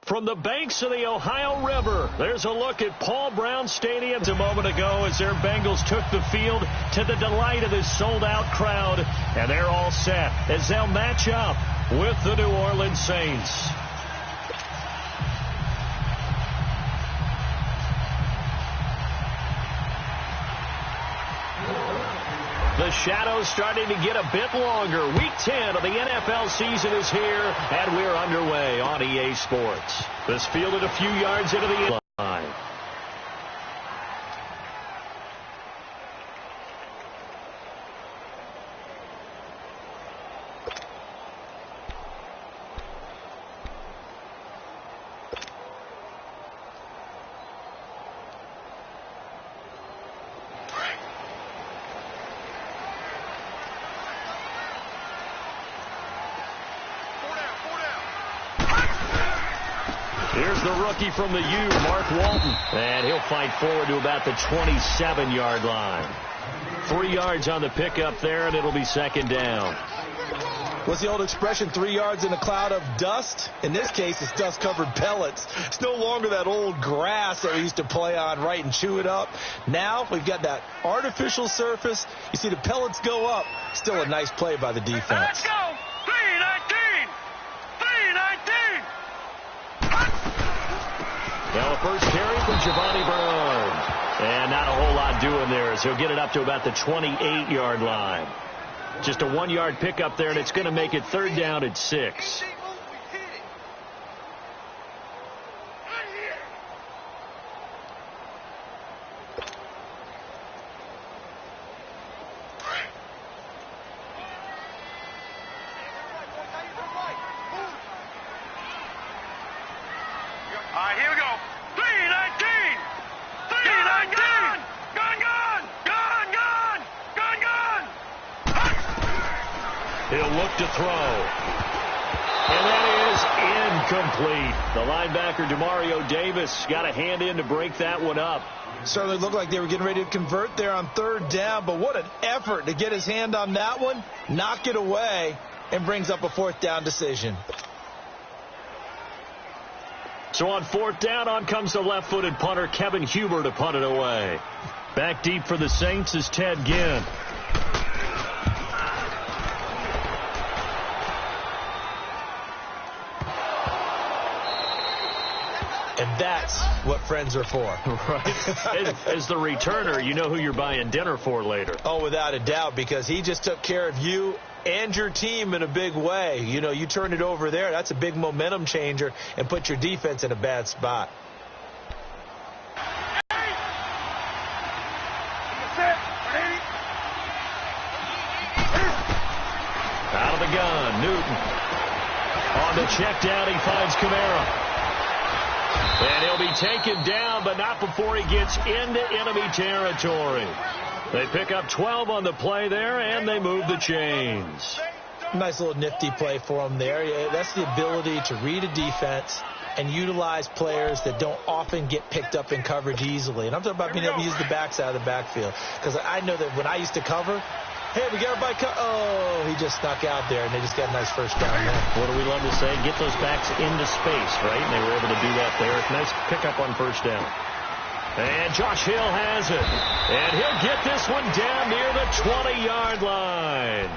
From the banks of the Ohio River, there's a look at Paul Brown Stadium a moment ago as their Bengals took the field to the delight of this sold-out crowd. And they're all set as they'll match up with the New Orleans Saints. The shadow's starting to get a bit longer. Week 10 of the NFL season is here, and we're underway on EA Sports. This fielded a few yards into the end line. Here's the rookie from the U, Mark Walton. And he'll fight forward to about the 27-yard line. 3 yards on the pickup there, and it'll be second down. What's the old expression, 3 yards in a cloud of dust? In this case, it's dust-covered pellets. It's no longer that old grass that we used to play on, right, and chew it up. Now we've got that artificial surface. You see the pellets go up. Still a nice play by the defense. Let's go! 3-19! 3-19! Now a first carry from Giovanni Bernard. And not a whole lot doing there as he'll get it up to about the 28-yard line. Just a 1-yard pickup there, and it's going to make it third down at 6. Here we go. 3-19! 3-19! Gone! He'll look to throw. And that is incomplete. The linebacker, Demario Davis, got a hand in to break that one up. Certainly looked like they were getting ready to convert there on third down, but what an effort to get his hand on that one, knock it away, and brings up a fourth down decision. So on fourth down, on comes the left-footed punter, Kevin Huber, to punt it away. Back deep for the Saints is Ted Ginn. And that's what friends are for. Right. As the returner, you know who you're buying dinner for later. Oh, without a doubt, because he just took care of you and your team in a big way. You know, you turn it over there, that's a big momentum changer and put your defense in a bad spot. Out of the gun, Newton. On the check down, he finds Kamara. And he'll be taken down, but not before he gets into enemy territory. They pick up 12 on the play there, and they move the chains. Nice little nifty play for him there. Yeah, that's the ability to read a defense and utilize players that don't often get picked up in coverage easily. And I'm talking about being able to use the backside of the backfield. Because I know that when I used to cover, hey, we got everybody oh, he just snuck out there, and they just got a nice first down there. What do we love to say? Get those backs into space, right? And they were able to do that there. Nice pickup on first down. And Josh Hill has it. And he'll get this one down near the 20-yard line.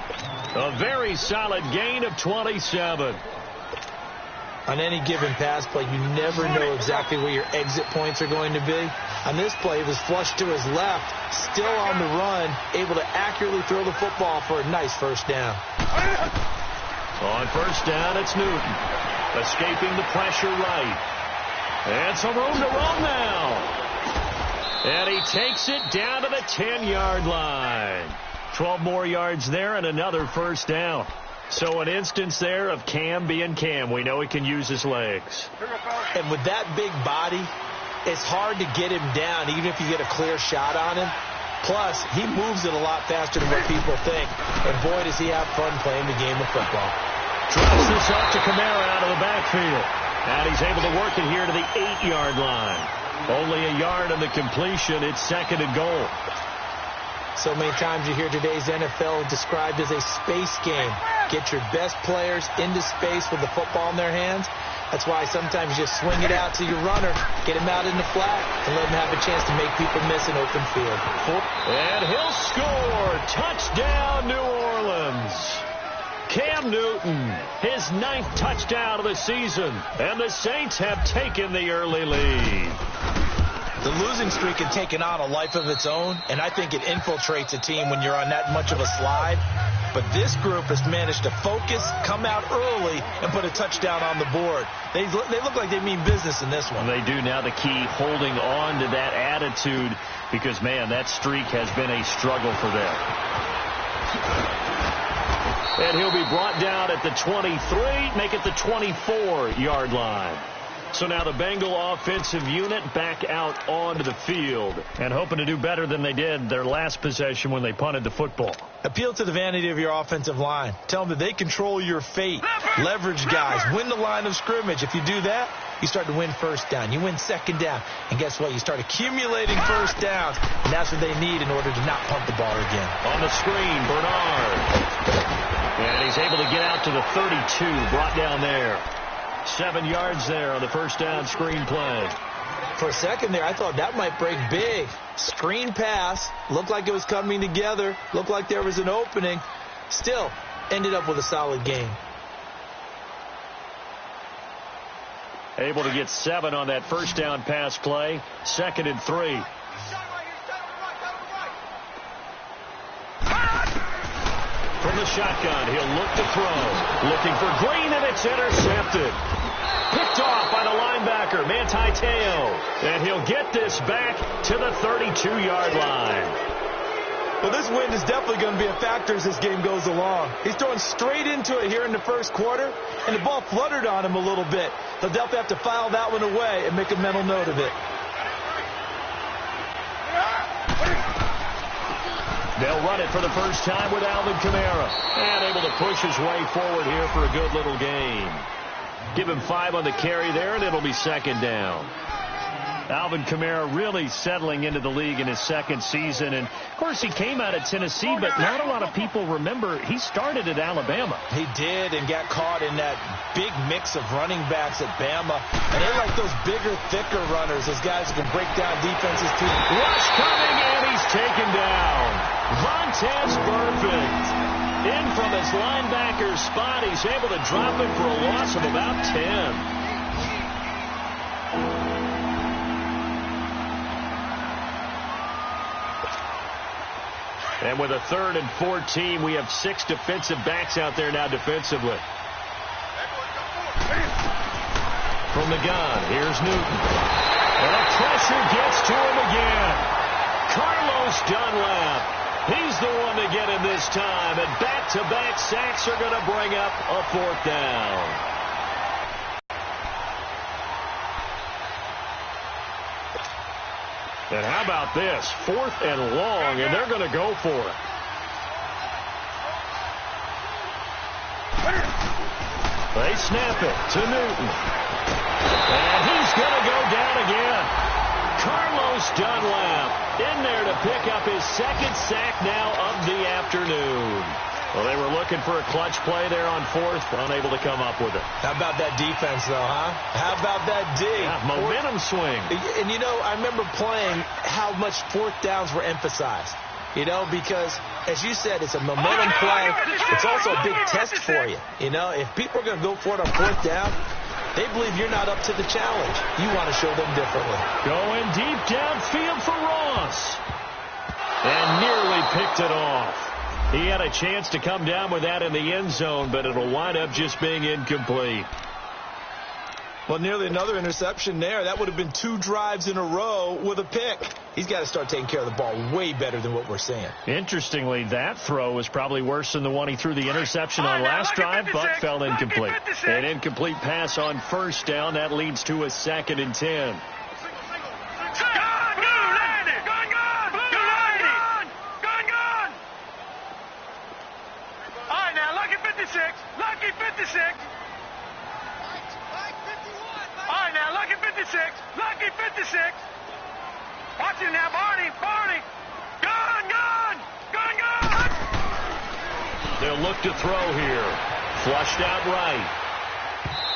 A very solid gain of 27. On any given pass play, you never know exactly where your exit points are going to be. On this play, it was flushed to his left, still on the run, able to accurately throw the football for a nice first down. On first down, it's Newton. Escaping the pressure right. And some room to run now. And he takes it down to the 10-yard line. 12 more yards there and another first down. So an instance there of Cam being Cam. We know he can use his legs. And with that big body, it's hard to get him down, even if you get a clear shot on him. Plus, he moves it a lot faster than what people think. And boy, does he have fun playing the game of football. Drops this off to Kamara out of the backfield. And he's able to work it here to the 8-yard line. Only a yard on the completion. It's second and goal. So many times you hear today's NFL described as a space game. Get your best players into space with the football in their hands. That's why sometimes you just swing it out to your runner, get him out in the flat, and let him have a chance to make people miss an open field. And he'll score. Touchdown, New Orleans. Cam Newton, his 9th touchdown of the season, and the Saints have taken the early lead. The losing streak had taken on a life of its own, and I think it infiltrates a team when you're on that much of a slide. But this group has managed to focus, come out early, and put a touchdown on the board. They look like they mean business in this one. They do. Now the key, holding on to that attitude, because, man, that streak has been a struggle for them. And he'll be brought down at the 23, make it the 24-yard line. So now the Bengal offensive unit back out onto the field and hoping to do better than they did their last possession when they punted the football. Appeal to the vanity of your offensive line. Tell them that they control your fate. Leverage guys. Win the line of scrimmage. If you do that, you start to win first down. You win second down. And guess what? You start accumulating first downs. And that's what they need in order to not punt the ball again. On the screen, Bernard. And he's able to get out to the 32. Brought down there. 7 yards there on the first down screen play. For a second there, I thought that might break big. Screen pass. Looked like it was coming together. Looked like there was an opening. Still, ended up with a solid game. Able to get 7 on that first down pass play. 2nd and 3. From the shotgun, he'll look to throw. Looking for Green, and it's intercepted. Picked off by the linebacker, Manti Te'o. And he'll get this back to the 32-yard line. Well, this wind is definitely going to be a factor as this game goes along. He's throwing straight into it here in the first quarter, and the ball fluttered on him a little bit. They'll definitely have to file that one away and make a mental note of it. They'll run it for the first time with Alvin Kamara. And able to push his way forward here for a good little gain. Give him 5 on the carry there, and it'll be 2nd down. Alvin Kamara really settling into the league in his 2nd season. And, of course, he came out of Tennessee, but not a lot of people remember he started at Alabama. He did, and got caught in that big mix of running backs at Bama. And they like those bigger, thicker runners, those guys who can break down defenses too. Rush coming, and he's taken down. Vontaze Burfict. In from his linebacker spot, he's able to drop it for a loss of about 10. And with a 3rd and 14, we have 6 defensive backs out there now defensively. From the gun, here's Newton. And the pressure gets to him again. Carlos Dunlap. He's the one to get him this time. And back-to-back sacks are going to bring up a 4th down. And how about this? 4th and long, and they're going to go for it. They snap it to Newton. And he's going to go down again. Carlos Dunlap in there to pick up his 2nd sack now of the afternoon. Well, they were looking for a clutch play there on 4th, unable to come up with it. How about that defense, though, huh? How about that D? Yeah, momentum swing. And, you know, I remember playing how much 4th downs were emphasized. You know, because, as you said, it's a momentum play. It's also a big test for you. You know, if people are going to go for it on 4th down, they believe you're not up to the challenge. You want to show them differently. Going deep downfield for Ross. And nearly picked it off. He had a chance to come down with that in the end zone, but it'll wind up just being incomplete. Well, nearly another interception there. That would have been 2 drives in a row with a pick. He's got to start taking care of the ball way better than what we're seeing. Interestingly, that throw was probably worse than the one he threw the interception on last drive, but fell incomplete. An incomplete pass on 1st down. That leads to a 2nd and 10. Lucky 56. All right, now, Lucky 56. Lucky 56. Watch him now, Barney. Gun. They'll look to throw here. Flushed out right.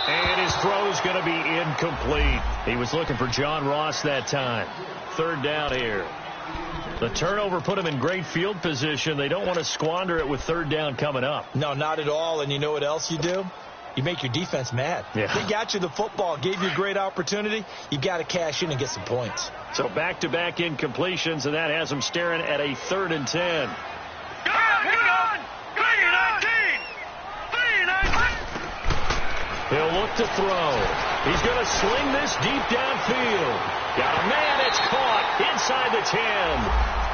And his throw's going to be incomplete. He was looking for John Ross that time. Third down here. The turnover put him in great field position. They don't want to squander it with third down coming up. No, not at all. And you know what else you do? You make your defense mad. Yeah. They got you the football, gave you a great opportunity. You got to cash in and get some points. So back-to-back incompletions, and that has them staring at a 3rd and 10. Gone! 3-19! He'll look to throw. He's going to sling this deep downfield. Got a man. It's caught inside the 10.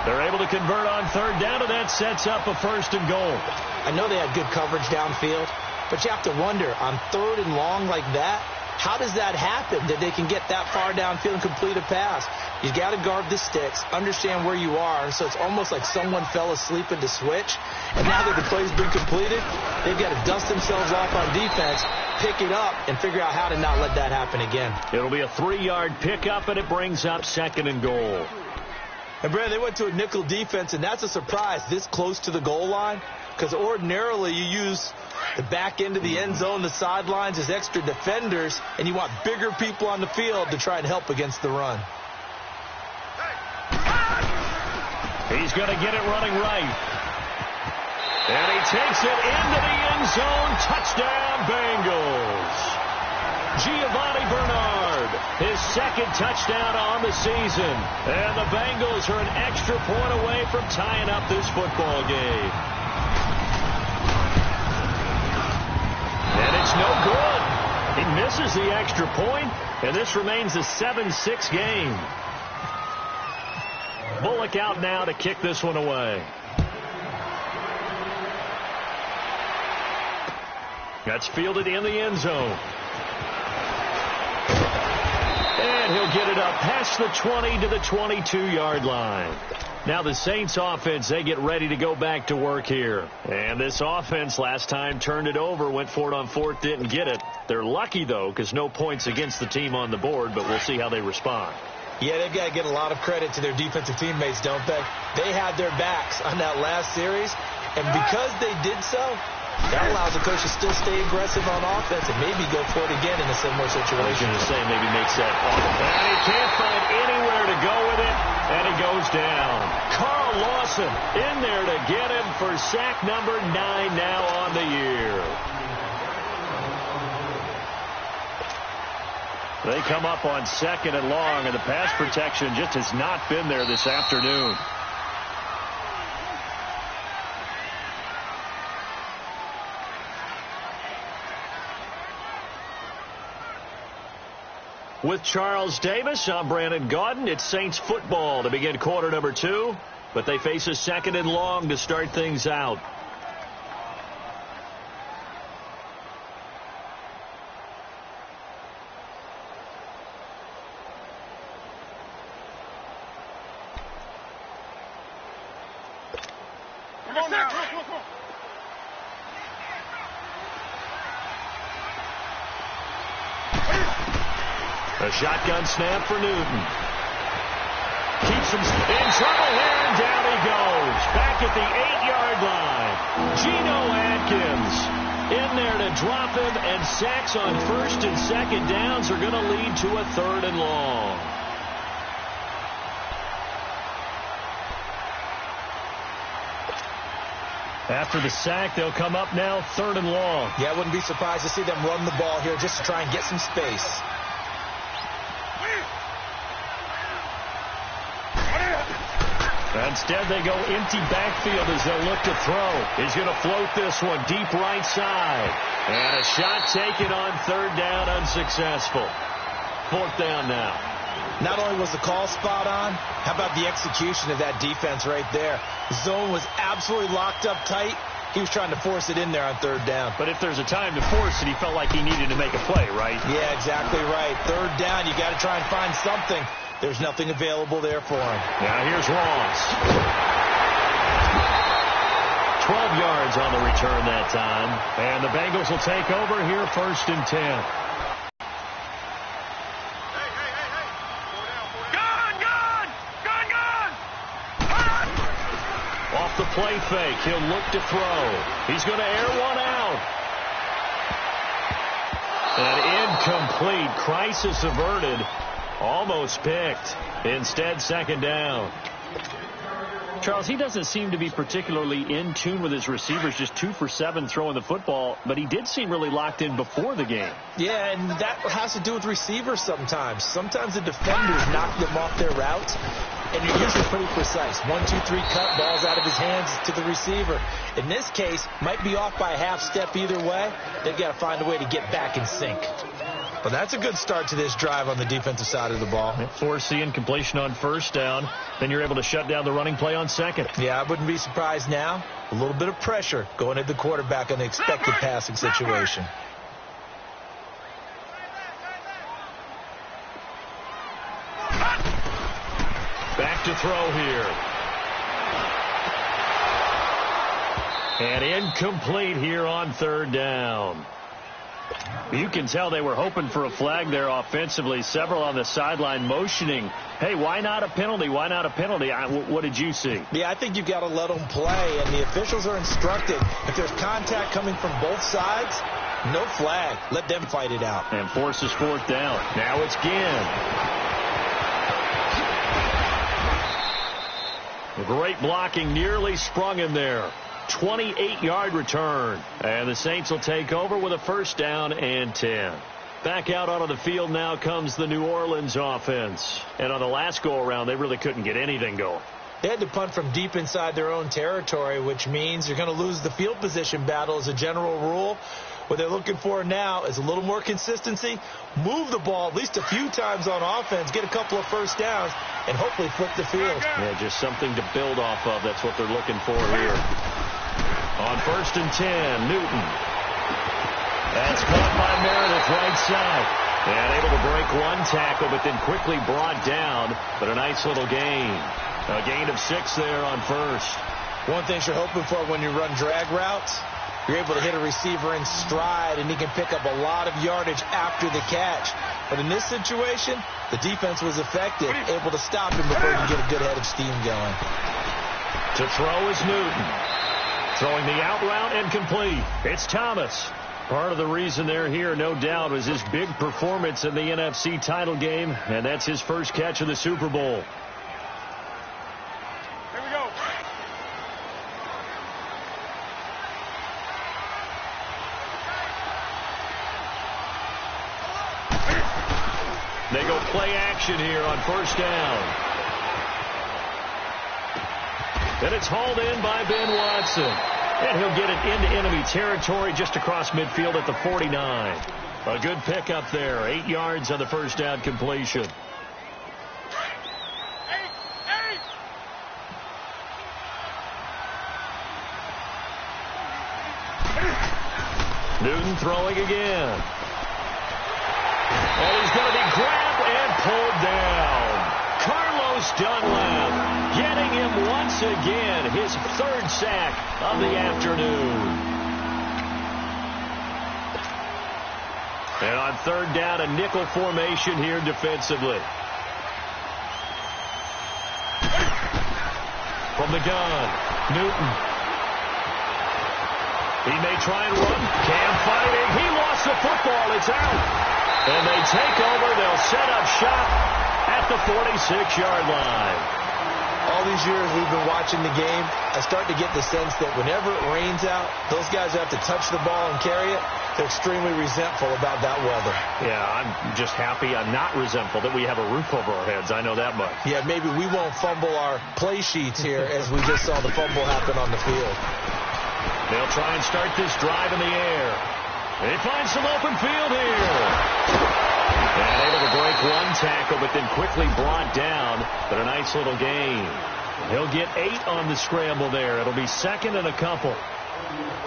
They're able to convert on third down, and that sets up a 1st and goal. I know they had good coverage downfield, but you have to wonder, on 3rd and long like that, how does that happen that they can get that far downfield and complete a pass? You got to guard the sticks, understand where you are, so it's almost like someone fell asleep at the switch, and now that the play's been completed, they've got to dust themselves off on defense, pick it up, and figure out how to not let that happen again. It'll be a 3-yard pickup, and it brings up 2nd and goal. And, Brad, they went to a nickel defense, and that's a surprise this close to the goal line, because ordinarily you use the back end of the end zone, the sidelines as extra defenders, and you want bigger people on the field to try and help against the run. He's going to get it running right. And he takes it into the end zone. Touchdown, Bengals. Giovanni Bernard, his 2nd touchdown on the season. And the Bengals are an extra point away from tying up this football game. And it's no good. He misses the extra point, and this remains a 7-6 game. Bullock out now to kick this one away. That's fielded in the end zone. And he'll get it up past the 20 to the 22-yard line. Now the Saints offense, they get ready to go back to work here. And this offense last time turned it over, went for it on 4th, didn't get it. They're lucky, though, because no points against the team on the board, but we'll see how they respond. Yeah, they've got to get a lot of credit to their defensive teammates, don't they? They had their backs on that last series, and because they did so, that allows the coach to still stay aggressive on offense and maybe go for it again in a similar situation. I was going to say maybe makes that off. And he can't find anywhere to go with it, and he goes down. Carl Lawson in there to get him for sack number 9 now on the year. They come up on 2nd and long, and the pass protection just has not been there this afternoon. With Charles Davis, I'm Brandon Gaudin. It's Saints football to begin quarter number 2, but they face a 2nd and long to start things out. A shotgun snap for Newton. Keeps him in trouble here, and down he goes. Back at the 8-yard line. Geno Atkins in there to drop him, and sacks on 1st and 2nd downs are going to lead to a 3rd and long. After the sack, they'll come up now 3rd and long. Yeah, I wouldn't be surprised to see them run the ball here just to try and get some space. Instead, they go empty backfield as they'll look to throw. He's going to float this one deep right side. And a shot taken on 3rd down, unsuccessful. 4th down now. Not only was the call spot on, how about the execution of that defense right there? The zone was absolutely locked up tight. He was trying to force it in there on 3rd down. But if there's a time to force it, he felt like he needed to make a play, right? Yeah, exactly right. 3rd down, you got to try and find something. There's nothing available there for him. Now here's Ross. 12 yards on the return that time. And the Bengals will take over here 1st and 10. Off the play fake, he'll look to throw. He's going to air one out. And Incomplete. Crisis averted. Almost picked. Instead, second down. Charles, he doesn't seem to be particularly in tune with his receivers, just 2 for 7 throwing the football, but he did seem really locked in before the game. Yeah, and that has to do with receivers sometimes. Sometimes the defenders knock them off their routes, and you're usually pretty precise. 1, 2, 3 cut, balls out of his hands to the receiver. In this case, might be off by a half step either way. They've got to find a way to get back in sync. But that's a good start to this drive on the defensive side of the ball. Force the incompletion on first down. Then you're able to shut down the running play on second. Yeah, I wouldn't be surprised now. A little bit of pressure going at the quarterback on the expected passing situation. Back to throw here. And incomplete here on third down. You can tell they were hoping for a flag there offensively. Several on the sideline motioning, hey, why not a penalty? Why not a penalty? What did you see? Yeah, I think you've got to let them play, and the officials are instructed. If there's contact coming from both sides, no flag. Let them fight it out. And forces fourth down. Now it's Ginn. Great blocking, nearly sprung him there. 28-yard return. And the Saints will take over with a first down and 10. Back out onto the field now comes the New Orleans offense. And on the last go-around, they really couldn't get anything going. They had to punt from deep inside their own territory, which means you're going to lose the field position battle as a general rule. What they're looking for now is a little more consistency, move the ball at least a few times on offense, get a couple of first downs, and hopefully flip the field. Yeah, just something to build off of. That's what they're looking for here. On first and 10, Newton. That's caught by Meredith right side. And able to break one tackle, but then quickly brought down. But a nice little gain. A gain of 6 there on first. One thing you're hoping for when you run drag routes, you're able to hit a receiver in stride, and he can pick up a lot of yardage after the catch. But in this situation, the defense was effective, able to stop him before he could get a good head of steam going. To throw is Newton. Throwing the out route and complete. It's Thomas. Part of the reason they're here, no doubt, was his big performance in the NFC title game, and that's his first catch of the Super Bowl. Here we go. They go play action here on first down. And it's hauled in by Ben Watson. And he'll get it into enemy territory just across midfield at the 49. A good pickup there. 8 yards on the first down completion. Newton throwing again. And he's going to be grabbed and pulled down. Carlos Dunlap getting him once again, his 3rd sack of the afternoon. And on third down, a nickel formation here defensively. From the gun, Newton. He may try and run. Cam fighting. He lost the football. It's out. And they take over. They'll set up shop at the 46-yard line. All these years we've been watching the game, I start to get the sense that whenever it rains out, those guys who have to touch the ball and carry it, they're extremely resentful about that weather. Yeah, I'm just happy. I'm not resentful that we have a roof over our heads. I know that much. Yeah, maybe we won't fumble our play sheets here as we just saw the fumble happen on the field. They'll try and start this drive in the air. They find some open field here. And able to break one tackle, but then quickly brought down. But a nice little gain. He'll get 8 on the scramble there. It'll be second and a couple.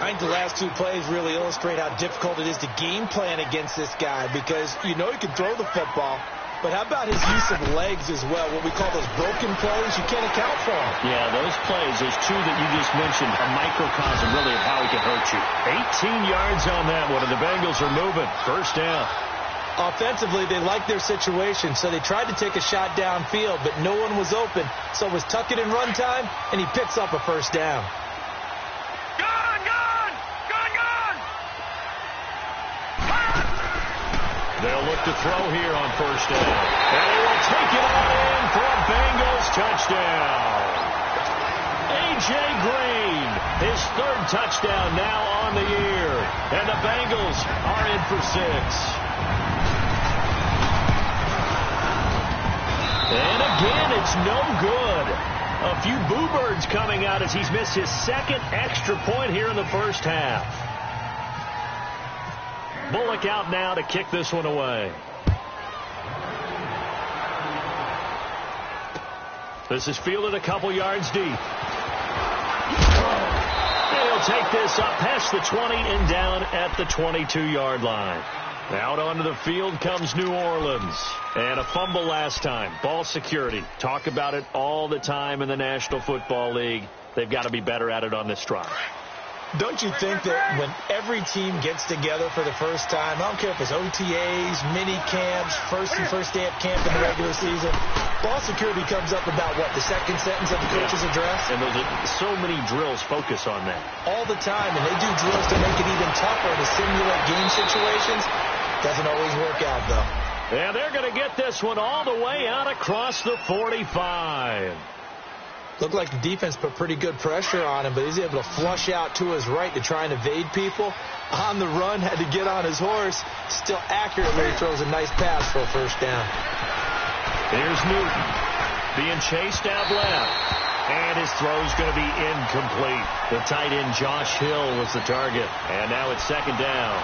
I think the last 2 plays really illustrate how difficult it is to game plan against this guy, because you know he can throw the football, but how about his use of legs as well? What we call those broken plays, you can't account for them. Yeah, those plays, those 2 that you just mentioned, a microcosm really of how he can hurt you. 18 yards on that one, and the Bengals are moving. First down. Offensively, they liked their situation, so they tried to take a shot downfield, but no one was open. So it was tuck it in run time, and he picks up a first down. They'll look to throw here on first down. And he will take it on in for a Bengals touchdown. A.J. Green, his third touchdown now on the year. And the Bengals are in for 6. And again, it's no good. A few boo birds coming out as he's missed his second extra point here in the first half. Bullock out now to kick this one away. This is fielded a couple yards deep. And he'll take this up past the 20 and down at the 22-yard line. Out onto the field comes New Orleans. And a fumble last time. Ball security. Talk about it all the time in the National Football League. They've got to be better at it on this drive. Don't you think that when every team gets together for the first time, I don't care if it's OTAs, mini camps, first day of camp in the regular season, ball security comes up about, what, the second sentence of the coach's address? And there's so many drills focus on that. All the time, and they do drills to make it even tougher to simulate game situations. Doesn't always work out, though. And they're going to get this one all the way out across the 45. Looked like the defense put pretty good pressure on him, but he's able to flush out to his right to try and evade people. On the run, had to get on his horse. Still accurately throws a nice pass for a first down. Here's Newton being chased out left. And his throw's going to be incomplete. The tight end Josh Hill was the target. And now it's second down.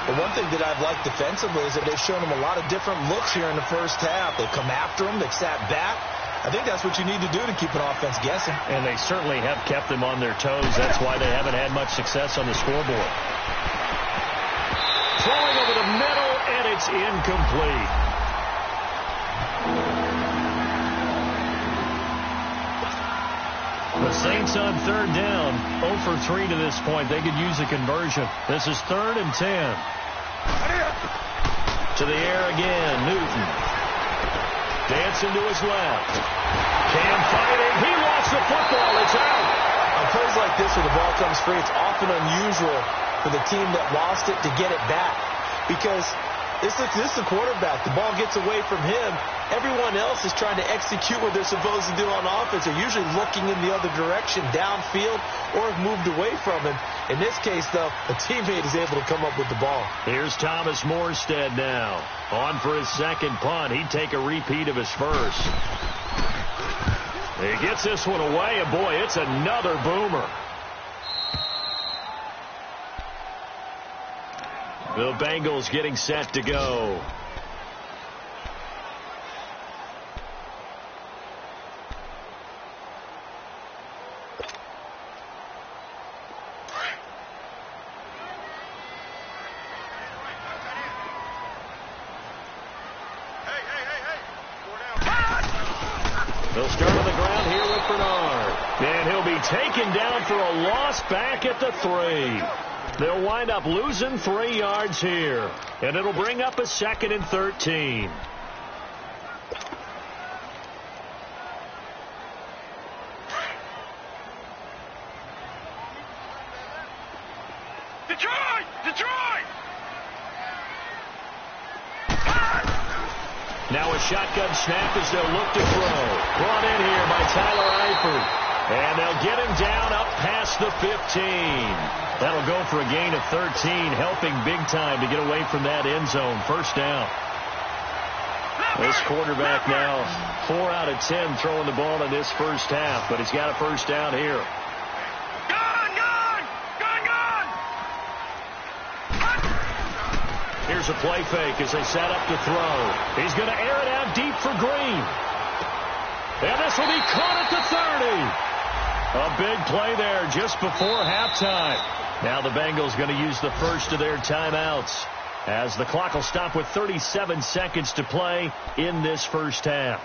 But one thing that I've liked defensively is that they've shown him a lot of different looks here in the first half. They've come after him. They've sat back. I think that's what you need to do to keep an offense guessing. And they certainly have kept them on their toes. That's why they haven't had much success on the scoreboard. Throwing over the middle, and it's incomplete. The Saints on third down, 0 for 3 to this point. They could use a conversion. This is 3rd and 10. To the air again, Newton. Dancing to his left. Cam fighting. He lost the football. It's out. On plays like this where the ball comes free, it's often unusual for the team that lost it to get it back. Because this is the quarterback. The ball gets away from him. Everyone else is trying to execute what they're supposed to do on offense. They're usually looking in the other direction, downfield, or have moved away from him. In this case, though, a teammate is able to come up with the ball. Here's Thomas Morstead now. On for his second punt. He'd take a repeat of his first. He gets this one away, and boy, it's another boomer. The Bengals getting set to go. They'll start on the ground here with Bernard. And he'll be taken down for a loss back at the 3. They'll wind up losing 3 yards here. And it'll bring up a 2nd and 13. Detroit! Detroit! Now a shotgun snap as they'll look to throw. Brought in here by Tyler Eifert. And they'll get him down up past the 15. That'll go for a gain of 13, helping big time to get away from that end zone. First down. This quarterback now 4 out of 10 throwing the ball in this first half, but he's got a first down here. Gone! Gone! Gone! Gone! Here's a play fake as they set up to throw. He's going to air it out deep for Green. And this will be caught at the 30. A big play there just before halftime. Now the Bengals going to use the first of their timeouts as the clock will stop with 37 seconds to play in this first half.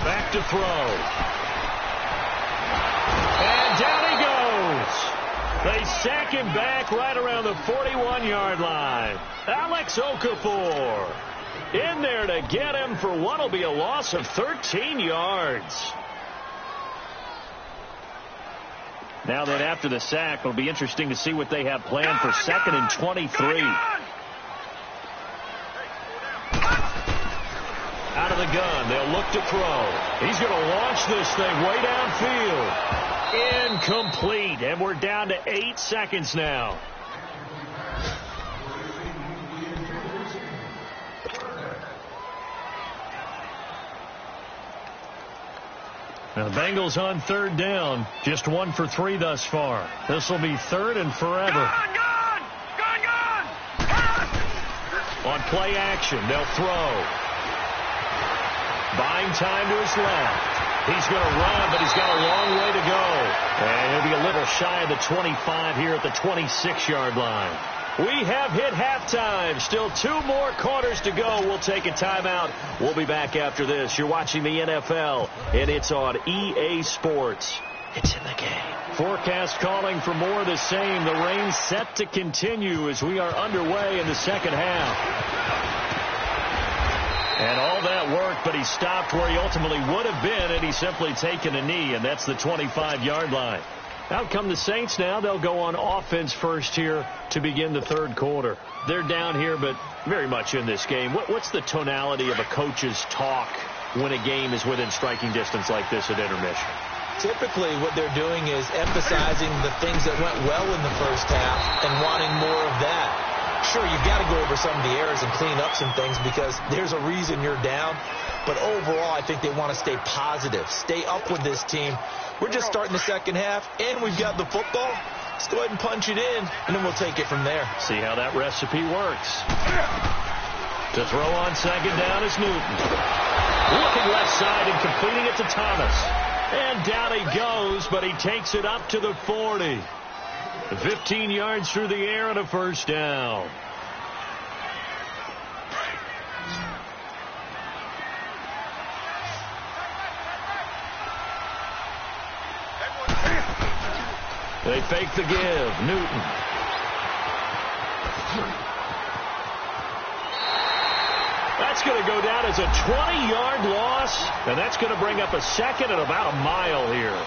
Back to throw. And down he goes. They sack him back right around the 41-yard line. Alex Okafor. In there to get him for what will be a loss of 13 yards. Now then, after the sack, it'll be interesting to see what they have planned for 2nd and 23. Out of the gun, they'll look to throw. He's going to launch this thing way downfield. Incomplete, and we're down to 8 seconds now. Now the Bengals on 3rd down. Just 1 for 3 thus far. This will be 3rd and forever. Gun! On play action, they'll throw. Buying time to his left. He's going to run, but he's got a long way to go. And he'll be a little shy of the 25 here at the 26-yard line. We have hit halftime. Still 2 more quarters to go. We'll take a timeout. We'll be back after this. You're watching the NFL, and it's on EA Sports. It's in the game. Forecast calling for more of the same. The rain set to continue as we are underway in the second half. And all that worked, but he stopped where he ultimately would have been, and he's simply taken a knee, and that's the 25-yard line. Out come the Saints now. They'll go on offense first here to begin the 3rd quarter. They're down here, but very much in this game. What's the tonality of a coach's talk when a game is within striking distance like this at intermission? Typically, what they're doing is emphasizing the things that went well in the first half and wanting more of that. Sure, you've got to go over some of the errors and clean up some things because there's a reason you're down. But overall, I think they want to stay positive, stay up with this team. We're just starting the second half, and we've got the football. Let's go ahead and punch it in, and then we'll take it from there. See how that recipe works. To throw on 2nd down is Newton. Looking left side and completing it to Thomas. And down he goes, but he takes it up to the 40. 15 yards through the air and a 1st down. They fake the give. Newton. That's going to go down as a 20-yard loss, and that's going to bring up a 2nd and about a mile here.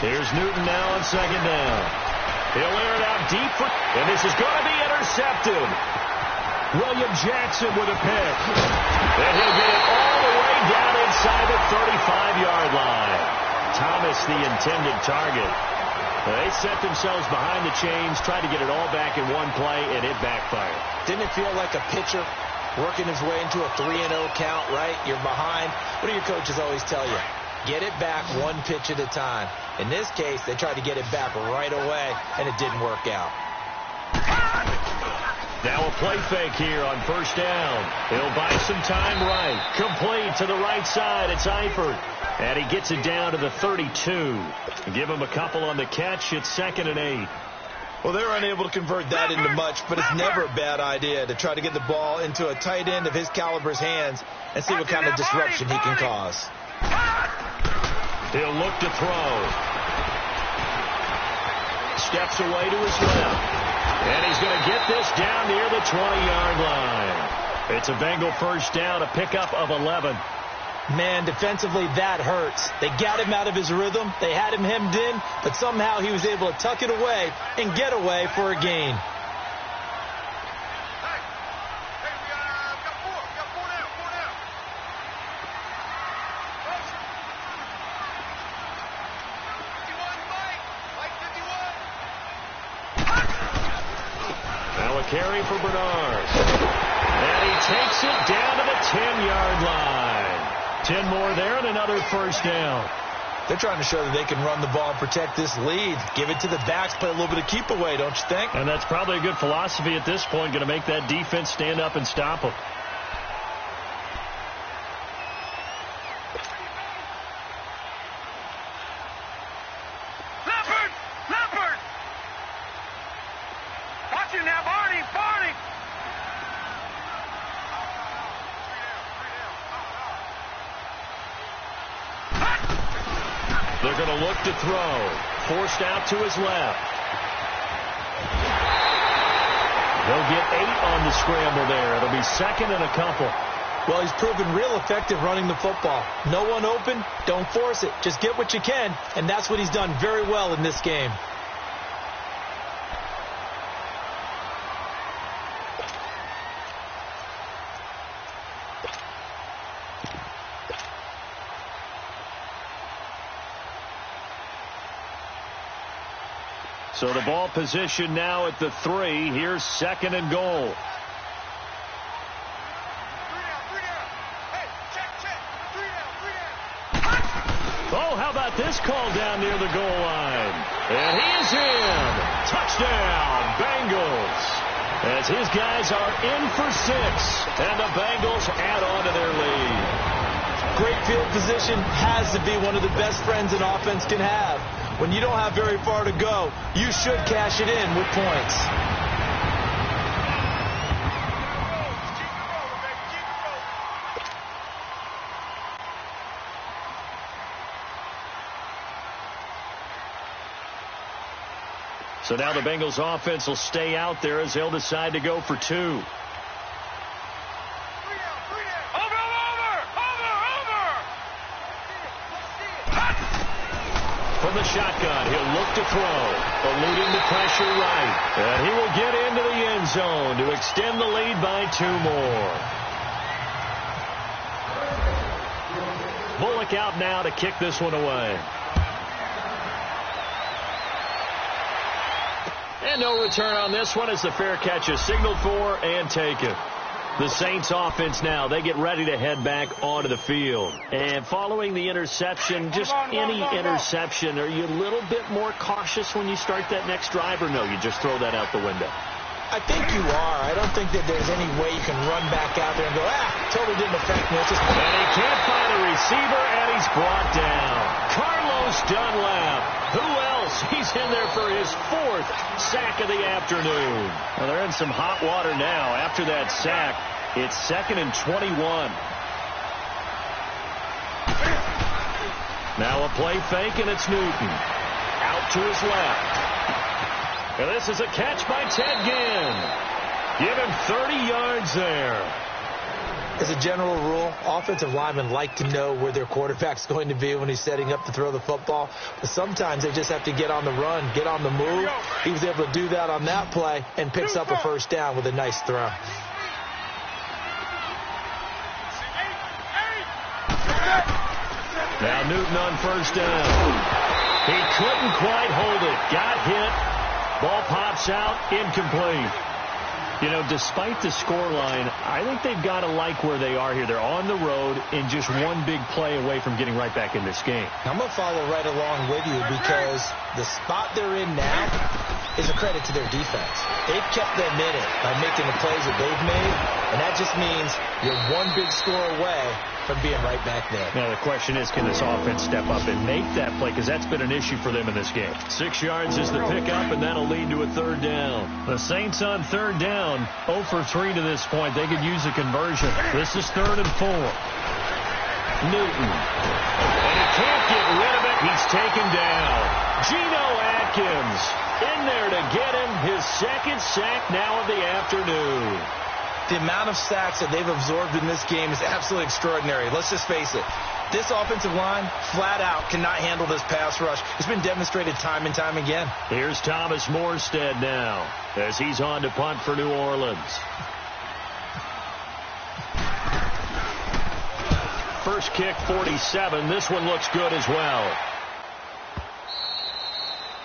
Here's Newton now on 2nd down. He'll air it out deep, and this is going to be intercepted. William Jackson with a pick. And he'll get it all the way down inside the 35-yard line. Thomas, the intended target. They set themselves behind the chains, tried to get it all back in one play, and it backfired. Didn't it feel like a pitcher working his way into a 3-0 count, right? You're behind. What do your coaches always tell you? Get it back 1 pitch at a time. In this case, they tried to get it back right away, and it didn't work out. Now a play fake here on 1st down. He'll buy some time right. Complete to the right side. It's Eifert. And he gets it down to the 32. Give him a couple on the catch. It's 2nd and 8. Well, they're unable to convert that into much, but it's never a bad idea to try to get the ball into a tight end of his caliber's hands and see what kind of disruption he can cause. He'll look to throw. Steps away to his left. And he's going to get this down near the 20-yard line. It's a Bengal 1st down, a pickup of 11. Man, defensively, that hurts. They got him out of his rhythm. They had him hemmed in, but somehow he was able to tuck it away and get away for a gain. Carry for Bernard. And he takes it down to the 10-yard line. 10 more there and another 1st down. They're trying to show that they can run the ball and protect this lead. Give it to the backs, play a little bit of keep away, don't you think? And that's probably a good philosophy at this point, going to make that defense stand up and stop them. Watch him now, Barney, Barney. They're going to look to throw. Forced out to his left. They'll get 8 on the scramble there. It'll be second and a couple. Well, he's proven real effective running the football. No one open, don't force it. Just get what you can, and that's what he's done very well in this game. So the ball position now at the 3. Here's second and goal. Oh, how about this call down near the goal line? And he is in. Touchdown, Bengals. As his guys are in for 6. And the Bengals add on to their lead. Great field position has to be one of the best friends an offense can have. When you don't have very far to go, you should cash it in with points. So now the Bengals offense will stay out there as they'll decide to go for 2. From the shotgun, he'll look to throw, eluding the pressure right. And he will get into the end zone to extend the lead by 2 more. Bullock out now to kick this one away. And no return on this one as the fair catch is signaled for and taken. The Saints offense now, they get ready to head back onto the field. And following the interception, just any interception, are you a little bit more cautious when you start that next drive, or no, you just throw that out the window? I think you are. I don't think that there's any way you can run back out there and go, totally didn't affect me. It's just... And he can't find a receiver, and he's brought down. Carlos Dunlap. Who else? He's in there for his 4th sack of the afternoon. Well, they're in some hot water now. After that sack, it's second and 21. Now a play fake, and it's Newton. Out to his left. And this is a catch by Ted Ginn. Give him 30 yards there. As a general rule, offensive linemen like to know where their quarterback's going to be when he's setting up to throw the football. But sometimes they just have to get on the run, get on the move. He was able to do that on that play and picks up a first down with a nice throw. Now Newton on first down. He couldn't quite hold it. Got hit. Ball pops out, incomplete. You know, despite the scoreline, I think they've got to like where they are here. They're on the road and just one big play away from getting right back in this game. I'm going to follow right along with you because the spot they're in now is a credit to their defense. They've kept them in it by making the plays that they've made, and that just means you're one big score away from being right back there. Now, the question is, can this offense step up and make that play? Because that's been an issue for them in this game. 6 yards is the pickup, and that'll lead to a 3rd down. The Saints on 3rd down, 0 for 3 to this point. They could use a conversion. This is 3rd and 4. Newton. And he can't get rid of it. He's taken down. Geno Atkins in there to get him his 2nd sack now of the afternoon. The amount of sacks that they've absorbed in this game is absolutely extraordinary. Let's just face it. This offensive line, flat out, cannot handle this pass rush. It's been demonstrated time and time again. Here's Thomas Morstead now as he's on to punt for New Orleans. First kick, 47. This one looks good as well.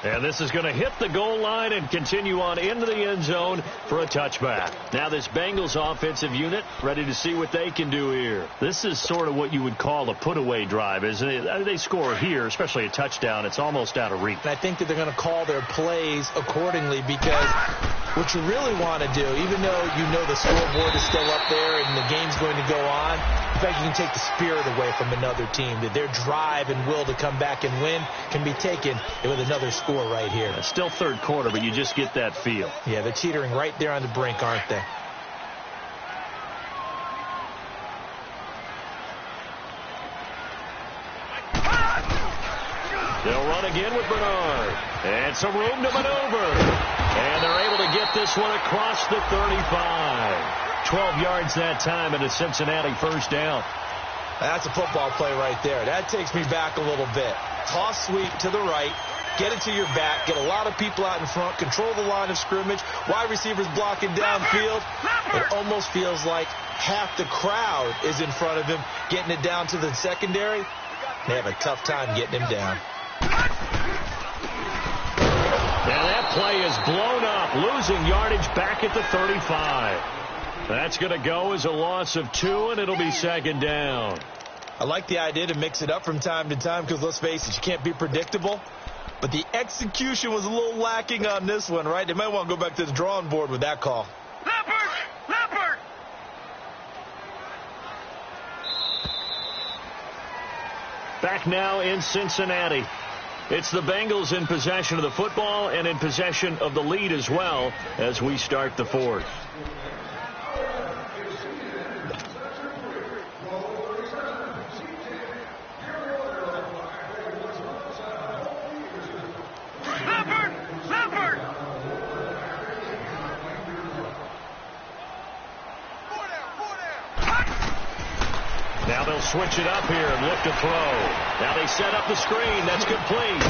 And this is going to hit the goal line and continue on into the end zone for a touchback. Now this Bengals offensive unit ready to see what they can do here. This is sort of what you would call a put-away drive, isn't it? They score here, especially a touchdown. It's almost out of reach. And I think that they're going to call their plays accordingly because what you really want to do, even though you know the scoreboard is still up there and the game's going to go on, In fact, you can take the spirit away from another team. That their drive and will to come back and win can be taken with another score right here. It's still third quarter, but you just get that feel. Yeah, they're teetering right there on the brink, aren't they? They'll run again with Bernard. And some room to maneuver. And they're able to get this one across the 35. 12 yards that time, and a Cincinnati first down. That's a football play right there. That takes me back a little bit. Toss sweep to the right. Get it to your back. Get a lot of people out in front. Control the line of scrimmage. Wide receivers blocking downfield. It almost feels like half the crowd is in front of him, getting it down to the secondary. They have a tough time getting him down. And that play is blown up, losing yardage back at the 35. That's going to go as a loss of 2, and it'll be second down. I like the idea to mix it up from time to time because, let's face it, you can't be predictable. But the execution was a little lacking on this one, right? They might want to go back to the drawing board with that call. Leopard! Back now in Cincinnati. It's the Bengals in possession of the football and in possession of the lead as well as we start the fourth. Leopard! Now they'll switch it up here and look to throw. Now they set up the screen. That's complete.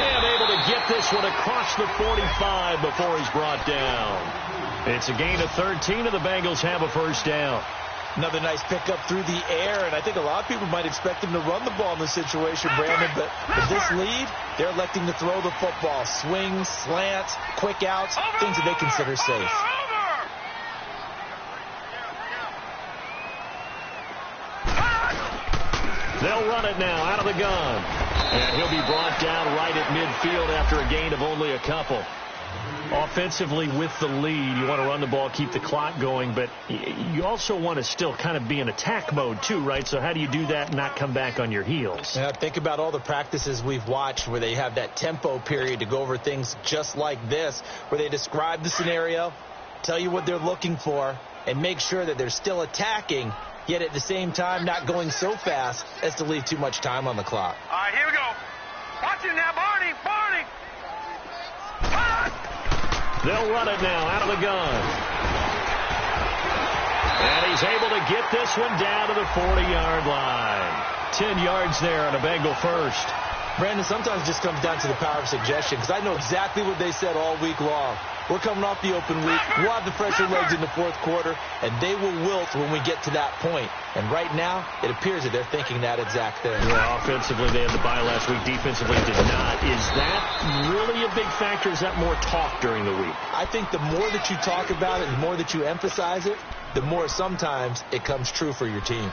And able to get this one across the 45 before he's brought down. It's a gain of 13, and the Bengals have a first down. Another nice pickup through the air, and I think a lot of people might expect him to run the ball in this situation, Brandon, but with this lead, they're electing to throw the football. Swings, slants, quick outs, things that they consider safe. They'll run it now out of the gun. And he'll be brought down right at midfield after a gain of only a couple. Offensively with the lead, you want to run the ball, keep the clock going, but you also want to still kind of be in attack mode too, right? So how do you do that and not come back on your heels? Yeah, think about all the practices we've watched where they have that tempo period to go over things just like this, where they describe the scenario, tell you what they're looking for, and make sure that they're still attacking, yet at the same time not going so fast as to leave too much time on the clock. All right, here we go. Watch it now, Barney. They'll run it now out of the gun. And he's able to get this one down to the 40-yard line. 10 yards there on a Bengal first. Brandon, sometimes it just comes down to the power of suggestion, because I know exactly what they said all week long. We're coming off the open week. We'll have the fresher legs in the fourth quarter, and they will wilt when we get to that point. And right now, it appears that they're thinking that exact thing. Yeah, offensively, they had the bye last week. Defensively, did not. Is that really a big factor? Is that more talk during the week? I think the more that you talk about it, the more that you emphasize it, the more sometimes it comes true for your team.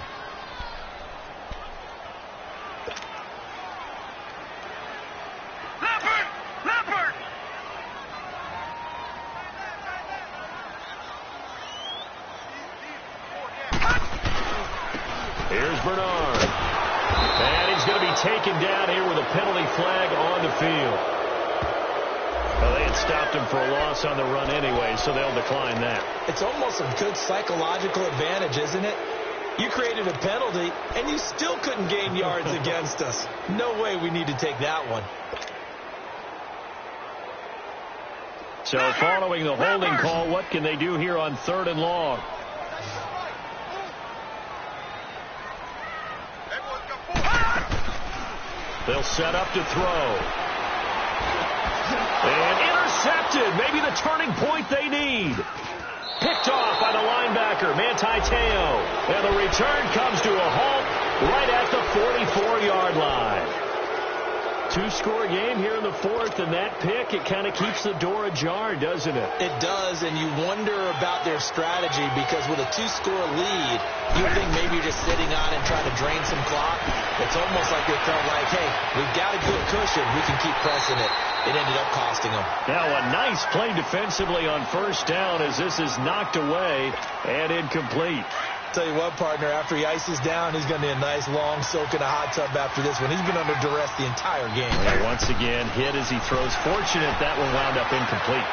Here's Bernard. And he's going to be taken down here with a penalty flag on the field. Well, they had stopped him for a loss on the run anyway, so they'll decline that. It's almost a good psychological advantage, isn't it? You created a penalty, and you still couldn't gain yards against us. No way we need to take that one. So following the holding call, what can they do here on 3rd and long? They'll set up to throw. And intercepted. Maybe the turning point they need. Picked off by the linebacker, Manti Te'o. And the return comes to a halt right at the 44-yard line. Two-score game here in the fourth, and that pick, it kind of keeps the door ajar, doesn't it? It does, and you wonder about their strategy, because with a two-score lead, you would think maybe you're just sitting on and trying to drain some clock. It's almost like they felt like, hey, we've got a good cushion. We can keep pressing it. It ended up costing them. Now a nice play defensively on first down as this is knocked away and incomplete. Tell you what, partner, after he ices down, he's going to need a nice long soak in a hot tub after this one. He's been under duress the entire game. And once again, hit as he throws. Fortunate that one wound up incomplete.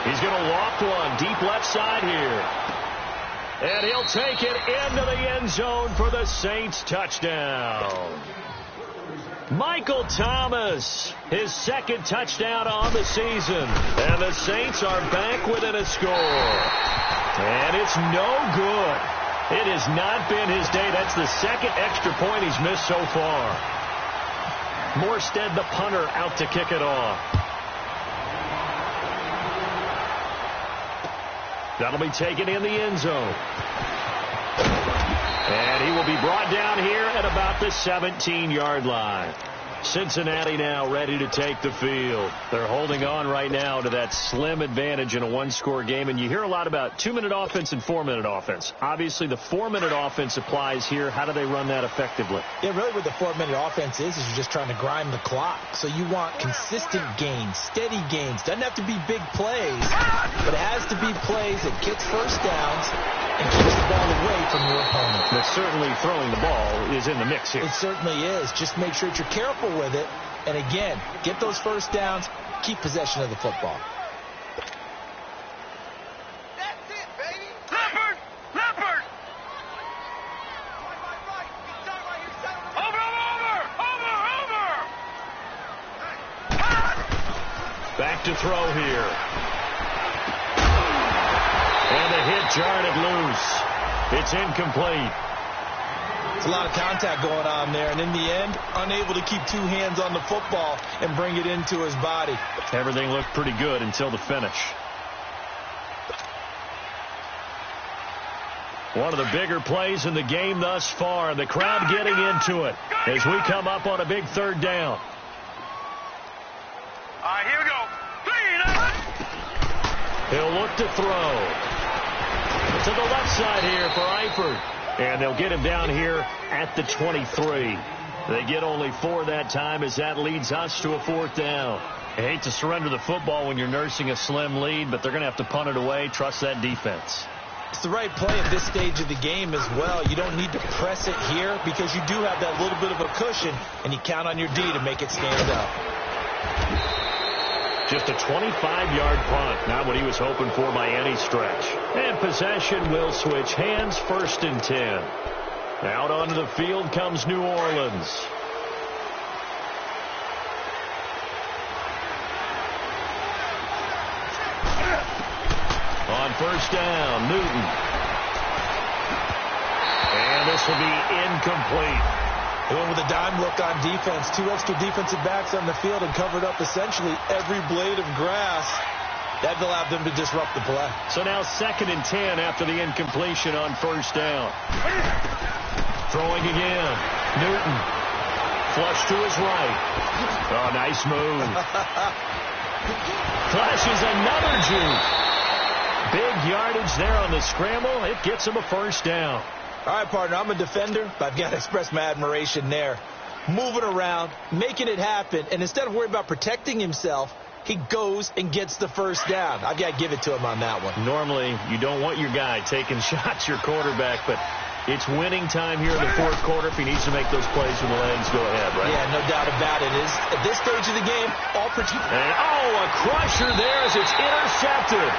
He's going to loft one deep left side here. And he'll take it into the end zone for the Saints touchdown. Michael Thomas, his second touchdown on the season. And the Saints are back within a score. And it's no good. It has not been his day. That's the second extra point he's missed so far. Morstead, the punter, out to kick it off. That'll be taken in the end zone. And he will be brought down here at about the 17-yard line. Cincinnati now ready to take the field. They're holding on right now to that slim advantage in a one-score game. And you hear a lot about 2-minute offense and 4-minute offense. Obviously, the 4-minute offense applies here. How do they run that effectively? Yeah, really what the 4-minute offense is you're just trying to grind the clock. So you want consistent gains, steady gains. Doesn't have to be big plays, but it has to be plays that gets first downs and keeps the ball away from your opponent. But certainly throwing the ball is in the mix here. It certainly is. Just make sure that you're careful with it. And again, get those first downs, keep possession of the football. That's it, baby. Leopard! Leopard! Over! Back to throw here. And the hit jarred it loose. It's incomplete. It's a lot of contact going on there, and in the end, unable to keep two hands on the football and bring it into his body. Everything looked pretty good until the finish. One of the bigger plays in the game thus far, and the crowd getting into it as we come up on a big third down. All right, here we go. He'll look to throw. To the left side here for Eifert. And they'll get him down here at the 23. They get only 4 that time as that leads us to a 4th down. I hate to surrender the football when you're nursing a slim lead, but they're going to have to punt it away. Trust that defense. It's the right play at this stage of the game as well. You don't need to press it here because you do have that little bit of a cushion, and you count on your D to make it stand up. Just a 25-yard punt, not what he was hoping for by any stretch. And possession will switch hands, 1st and 10. Out onto the field comes New Orleans. On 1st down, Newton. And this will be incomplete. They went with a dime look on defense. 2 extra defensive backs on the field and covered up essentially every blade of grass. That allowed them to disrupt the play. So now 2nd and 10 after the incompletion on 1st down. Throwing again. Newton. Flush to his right. Oh, nice move. Flashes another juke. Big yardage there on the scramble. It gets him a 1st down. All right, partner, I'm a defender, but I've got to express my admiration there. Moving around, making it happen, and instead of worrying about protecting himself, he goes and gets the 1st down. I've got to give it to him on that one. Normally, you don't want your guy taking shots, your quarterback, but it's winning time here in the 4th quarter. If he needs to make those plays with the legs, go ahead, right? Yeah, no doubt about it. At this stage of the game, all protect. And, a crusher there as it's intercepted.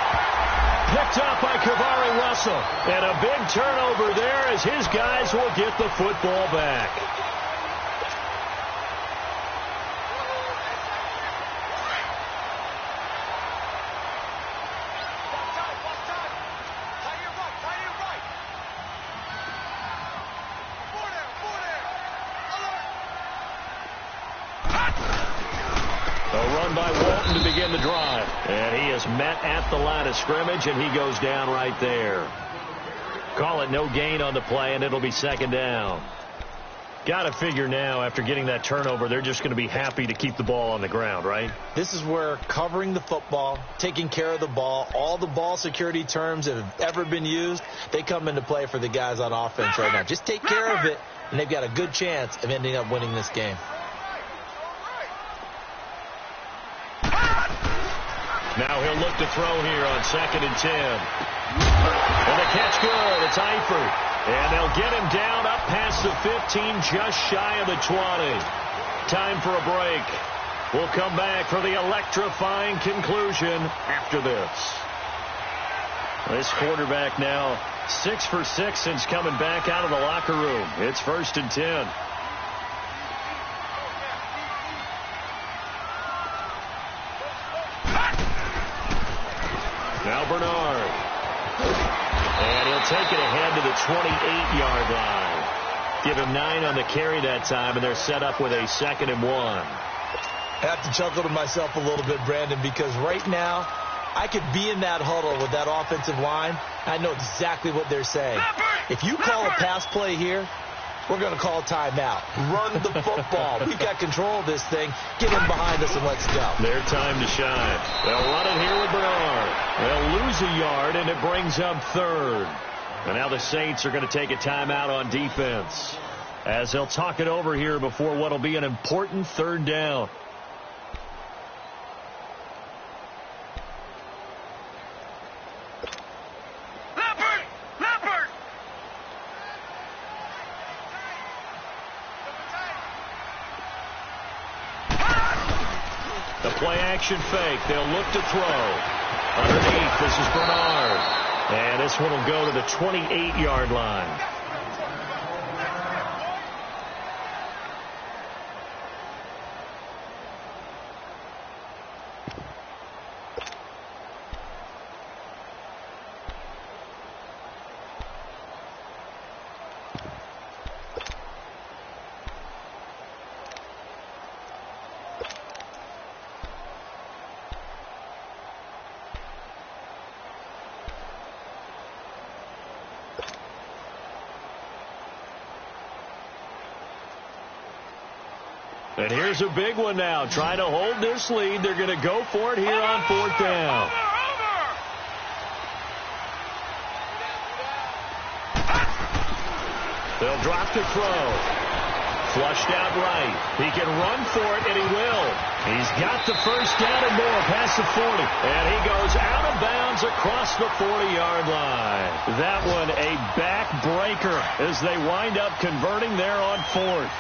Picked up by Kavari Russell. And a big turnover there as his guys will get the football back. To begin the drive. And he is met at the line of scrimmage, and he goes down right there. Call it no gain on the play, and it'll be 2nd down. Got to figure now, after getting that turnover, they're just going to be happy to keep the ball on the ground, right? This is where covering the football, taking care of the ball, all the ball security terms that have ever been used, they come into play for the guys on offense right now. Just take care of it, and they've got a good chance of ending up winning this game. Now he'll look to throw here on 2nd and 10. And the catch good. It's Eifert. And they'll get him down up past the 15, just shy of the 20. Time for a break. We'll come back for the electrifying conclusion after this. This quarterback now 6 for 6 since coming back out of the locker room. It's 1st and 10. Now Bernard. And he'll take it ahead to the 28-yard line. Give him 9 on the carry that time, and they're set up with a 2nd and 1. I have to chuckle to myself a little bit, Brandon, because right now I could be in that huddle with that offensive line. I know exactly what they're saying. If you call a pass play here, we're going to call timeout. Run the football. We've got control of this thing. Get him behind us and let's go. Their time to shine. They'll run it here with Bernard. They'll lose a yard, and it brings up 3rd. And now the Saints are going to take a timeout on defense as they'll talk it over here before what will be an important 3rd down. Play-action fake. They'll look to throw. Underneath, this is Bernard. And this one will go to the 28-yard line. And here's a big one now. Trying to hold this lead. They're going to go for it here on 4th down. They'll drop to throw. Flushed out right. He can run for it, and he will. He's got the 1st down and more past the 40. And he goes out of bounds across the 40-yard line. That one a backbreaker as they wind up converting there on 4th.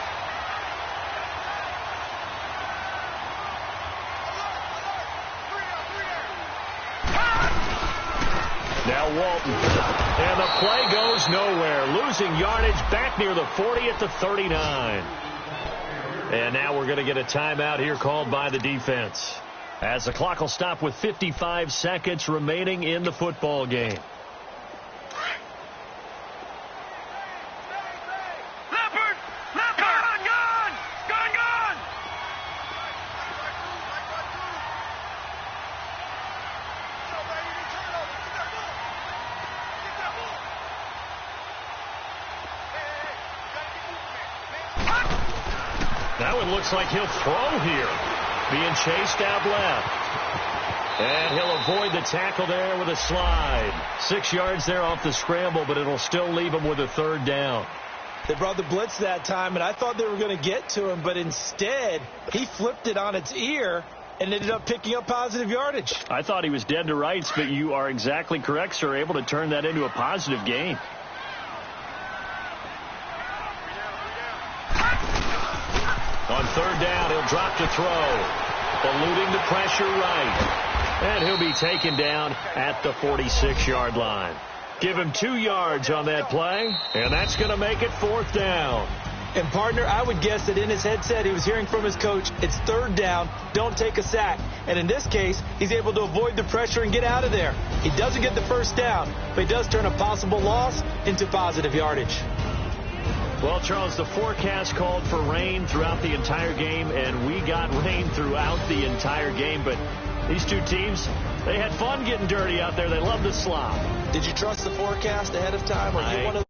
Now Walton. And the play goes nowhere. Losing yardage back near the 40 at the 39. And now we're going to get a timeout here called by the defense, as the clock will stop with 55 seconds remaining in the football game. Now it looks like he'll throw here. Being chased out left. And he'll avoid the tackle there with a slide. 6 yards there off the scramble, but it'll still leave him with a 3rd down. They brought the blitz that time, and I thought they were going to get to him, but instead he flipped it on its ear and ended up picking up positive yardage. I thought he was dead to rights, but you are exactly correct, sir. Able to turn that into a positive gain. On 3rd down, he'll drop to throw. Eluding the pressure right. And he'll be taken down at the 46-yard line. Give him 2 yards on that play, and that's going to make it 4th down. And, partner, I would guess that in his headset he was hearing from his coach, it's 3rd down, don't take a sack. And in this case, he's able to avoid the pressure and get out of there. He doesn't get the 1st down, but he does turn a possible loss into positive yardage. Well, Charles, the forecast called for rain throughout the entire game, and we got rain throughout the entire game. But these two teams, they had fun getting dirty out there. They love the slop. Did you trust the forecast ahead of time? Or you one of